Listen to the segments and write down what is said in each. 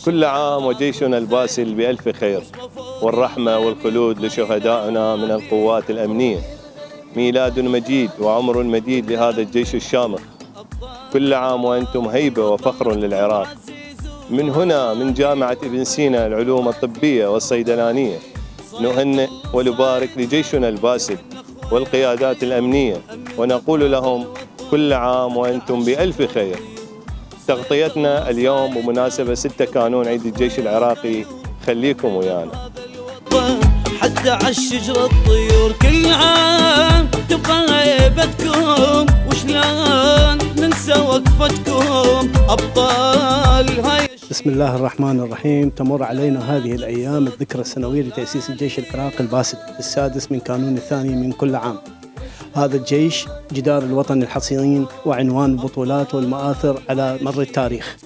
كل عام وجيشنا الباسل بألف خير، والرحمة والخلود لشهدائنا من القوات الأمنية. ميلاد مجيد وعمر مديد لهذا الجيش الشامخ. كل عام وأنتم هيبة وفخر للعراق. من هنا من جامعة ابن سينا العلوم الطبية والصيدلانية نهنئ ونبارك لجيشنا الباسل والقيادات الأمنية، ونقول لهم كل عام وأنتم بألف خير. تغطيتنا اليوم بمناسبة 6 كانون عيد الجيش العراقي، خليكم ويانا. حتى عالشجرة الطيور كل عام تبقى هيبتكم، وشلون ننسى وقفتكم أبطال هاي. بسم الله الرحمن الرحيم. تمر علينا هذه الأيام الذكرى السنوية لتأسيس الجيش العراقي الباسل السادس من كانون الثاني من كل عام. هذا الجيش جدار الوطن الحصين وعنوان البطولات والمآثر على مر التاريخ.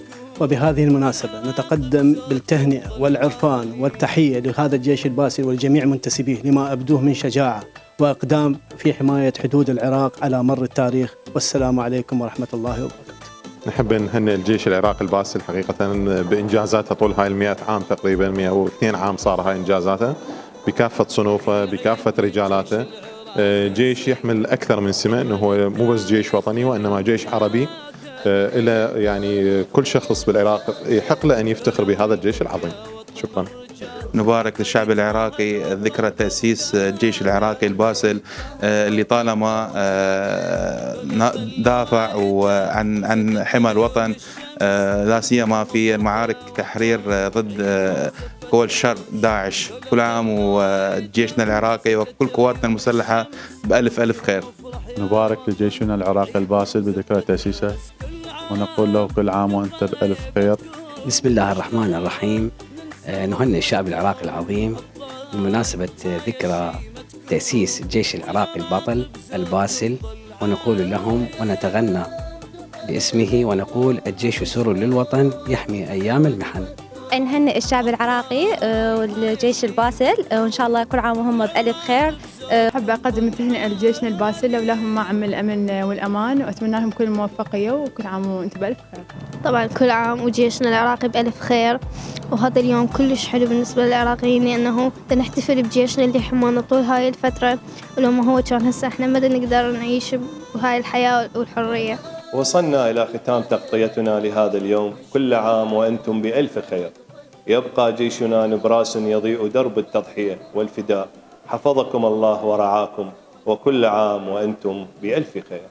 وبهذه المناسبة نتقدم بالتهنئة والعرفان والتحية لهذا الجيش الباسل والجميع منتسبيه لما أبدوه من شجاعة وإقدام في حماية حدود العراق على مر التاريخ. والسلام عليكم ورحمة الله وبركاته. نحب نهنئ الجيش العراقي الباسل حقيقة بإنجازاته طول هاي 100 عام، تقريبا 102 عام صار هاي إنجازاته بكافة صنوفه بكافة رجالاته. جيش يحمل أكثر من سمة، أنه هو مو بس جيش وطني وإنما جيش عربي. إلى يعني كل شخص بالعراق يحق له أن يفتخر بهذا الجيش العظيم. شكرا. نبارك للشعب العراقي ذكرى تأسيس الجيش العراقي الباسل اللي طالما دافع عن حمى الوطن، لا سيما في المعارك تحرير ضد قوى الشر داعش. كل عام وجيشنا العراقي وكل قواتنا المسلحة بألف ألف خير. نبارك لجيشنا العراقي الباسل بذكرى تأسيسه ونقول له كل عام وأنت بألف خير. بسم الله الرحمن الرحيم. نهنئ الشعب العراقي العظيم بمناسبة ذكرى تأسيس الجيش العراقي البطل الباسل، ونقول لهم ونتغنى باسمه ونقول الجيش سور للوطن يحمي أيام المحن. نهنئ الشعب العراقي والجيش الباسل، وإن شاء الله كل عام وهم بألف خير. أحب أقدم التهنئة لجيشنا الباسل، لولاهم ما عم الأمن والأمان، وأتمنى لهم كل الموفقية وكل عام وأنتم بألف خير. طبعا كل عام وجيشنا العراقي بألف خير. وهذا اليوم كلش حلو بالنسبة للعراقيين، لأنه نحتفل بجيشنا اللي حمانا طول هاي الفترة، ولو ما هو كان هسه احنا ما نقدر نعيش بهاي الحياة والحرية. وصلنا إلى ختام تغطيتنا لهذا اليوم. كل عام وأنتم بألف خير. يبقى جيشنا نبراس يضيء درب التضحية والفداء. حفظكم الله ورعاكم، وكل عام وأنتم بألف خير.